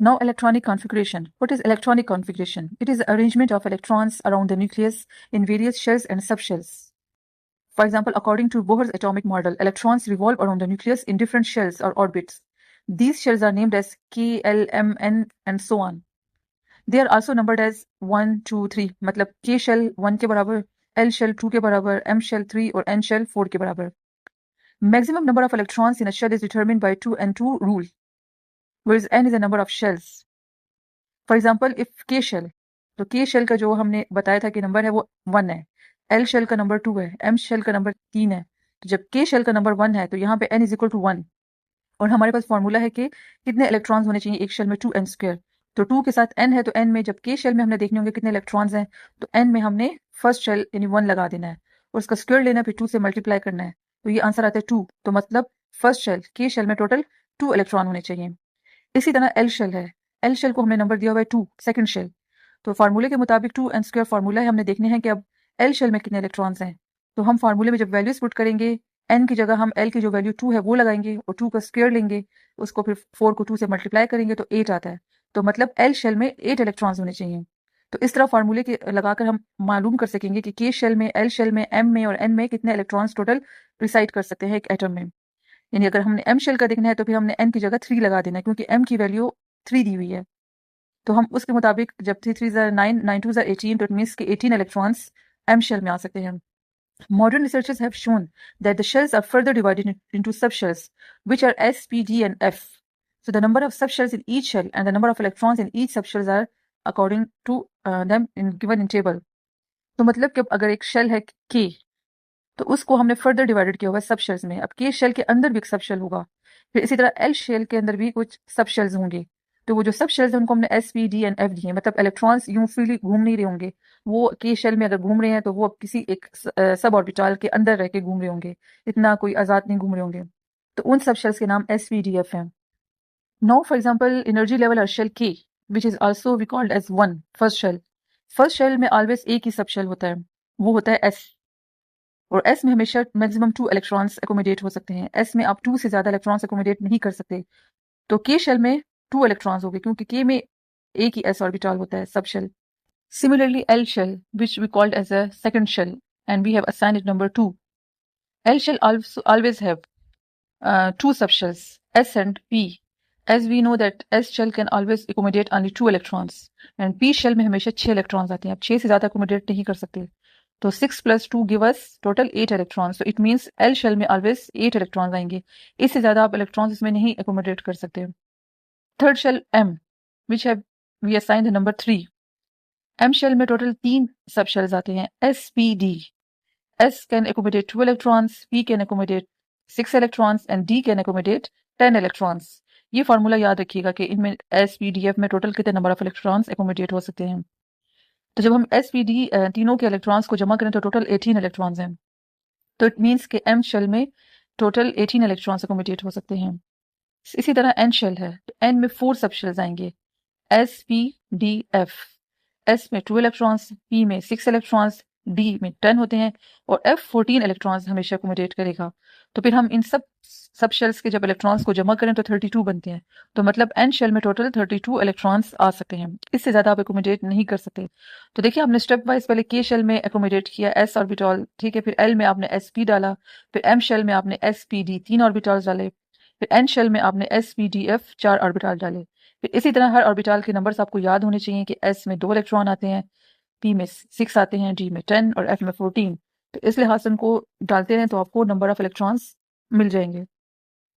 Now electronic configuration. What is electronic configuration? It is the arrangement of electrons around the nucleus in various shells and subshells. For example, according to Bohr's atomic model, electrons revolve around the nucleus in different shells or orbits. These shells are named as K, L, M, N and so on. They are also numbered as 1, 2, 3. मतलब K shell 1 के बराबर, L shell 2 के बराबर, M shell 3 और N shell 4 के बराबर. Maximum number of electrons in a shell is determined by 2n2 rule, whereas n is the number of shells. For example, if K shell, तो K shell का जो हमने बताया था कि नंबर है वो 1 है, L shell का नंबर 2 है, M shell का नंबर 3 है. तो जब K shell का नंबर 1 है तो यहाँ पे n इज इक्वल टू 1 और हमारे पास फॉर्मूला है कि कितने इलेक्ट्रॉन्स होने चाहिए एक शेल में 2n स्क्वायर. तो 2 के साथ n है तो n में जब K शेल में हमने देखने होंगे कितने इलेक्ट्रॉन्स हैं तो n में हमने फर्स्ट शेल यानी 1 लगा देना है और उसका स्क्वायर लेना फिर 2 से मल्टीप्लाई करना है. तो ये आंसर आता है 2. तो मतलब फर्स्ट शेल K शेल में टोटल 2 इलेक्ट्रॉन होने चाहिए. इसी तरह L शेल है. L शेल को हमने नंबर दिया हुआ है 2, सेकंड शेल. तो फार्मूले के मुताबिक 2n स्क्वायर फार्मूला है. हमने देखने हैं कि अब L शेल में कितने इलेक्ट्रॉन्स हैं. तो हम फार्मूले में जब वैल्यूज पुट करेंगे n की जगह हम L की जो वैल्यू 2 है वो लगाएंगे और 2 का स्क्वायर लेंगे, उसको फिर 4 को 2 से मल्टीप्लाई करेंगे तो 8 आता है. तो मतलब L शेल में 8 इलेक्ट्रॉन्स होने चाहिए. तो इस तरह फार्मूले के लगाकर हम मालूम कर सकेंगे कि K शेल में, L शेल में, M में और N में कितने इलेक्ट्रॉन्स टोटल रिसाइड कर सकते हैं एक एटम में. यानी अगर हमने M शेल का देखना है तो फिर हमने N की जगह 3 लगा देना है क्योंकि M की वैल्यू 3 दी हुई है. तो हम उसके मुताबिक जब 3 3 9, 9 2 18 तो इट मीन्स कि 18 इलेक्ट्रॉन्स M शेल में आ सकते हैं. Modern researchers have shown that the shells are further divided into subshells, which are S, P, D, and F. So the number of subshells in each shell and the number of electrons in each subshells are according to them given in table. तो मतलब कि अगर एक shell है K, तो उसको हमने further divided किया हुआ है सब शेल्स में. अब K शेल के अंदर भी एक सब शेल होगा, फिर इसी तरह L शेल के अंदर भी कुछ सब शेल्स होंगे. तो वो जो सब शेल्स हैं उनको हमने S, P, D and F दिए. मतलब इलेक्ट्रॉन्स यूं फ्रीली घूम नहीं रहे होंगे. वो K शेल में अगर घूम रहे हैं तो वो अब किसी एक सब ऑर्बिटल के अंदर रह के घूम रहे होंगे, इतना कोई आजाद नहीं घूम रहे होंगे. तो उन सब शेल्स के नाम S, P, D, F हैं. Now for example energy level और shell K which is also we called as 1 first shell. First shell में ऑलवेज एक ही सब शेल होता है, वो होता है S. और S में हमेशा मैक्सिमम 2 इलेक्ट्रॉन्स एकोमोडेट हो सकते हैं. S में आप 2 से ज्यादा इलेक्ट्रॉन्स एकोमोडेट नहीं कर सकते. तो K शेल में 2 इलेक्ट्रॉन्स हो गए क्योंकि K में एक ही S ऑर्बिटल होता है, subshell. Similarly, L shell, which we called as a second shell, and we have assigned it number 2. L shell also always have 2 subshells, S and P. As we know that S shell can always accommodate only 2 electrons, and P shell में हमेशा 6 electrons आते हैं. अब 6 से ज़्यादा accommodate नहीं कर सकते. तो 6 plus 2 give us total 8 electrons. So it means L shell में always 8 electrons आएंगे. इससे ज़्यादा आप electrons इसमें नहीं accommodate कर सकते. Third shell M, which have we assigned the number 3. M shell में टोटल 3 सब शेल्स आते हैं, S, P, D. S can accommodate 2 electrons, P can accommodate 6 electrons and D can accommodate 10 electrons. ये formula याद रखिएगा कि इनमें S, P, D, F में टोटल कितने नंबर ऑफ इलेक्ट्रॉन्स एकोमोडेट हो सकते हैं. तो जब हम S, P, D तीनों के इलेक्ट्रॉन्स को जमा करें तो टोटल 18 इलेक्ट्रॉन्स हैं. तो इट मीन्स कि M शेल में टोटल 18 इलेक्ट्रॉन्स एकोमोडेट हो सकते हैं. इसी तरह N शेल है तो N में 4 सब शेल्स आएंगे, S, P, D, F. S में 2 इलेक्ट्रॉन्स, P में 6 इलेक्ट्रॉन्स, D में 10 होते हैं और F 14 इलेक्ट्रॉन्स हमेशा एकोमोडेट करेगा. तो फिर हम इन सब शेल्स के जब इलेक्ट्रॉन्स को जमा करें तो 32 बनते हैं. तो मतलब N शेल में टोटल 32 इलेक्ट्रॉन्स आ सकते हैं. इससे ज़्यादा आप एकोमोडेट नहीं कर सकते. तो देखिए हमने स्टेप वाइज पहले K शेल में एकोमोडेट किया S ऑर्बिटल, ठीक है. फिर L में आपने SP डाला, फिर M शेल में आपने SPD 3 ऑर्बिटल्स डाले, फिर N शेल में आपने SPDF 4 ऑर्बिटल डाले. फिर इसी तरह हर ऑर्बिटल के नंबर्स आपको याद होने चाहिए कि S में 2 इलेक्ट्रॉन आते हैं, P में 6 आते हैं, D में 10 और F में 14. तो इस लिहाज से उनको डालते रहें तो आपको नंबर ऑफ इलेक्ट्रॉन्स मिल जाएंगे.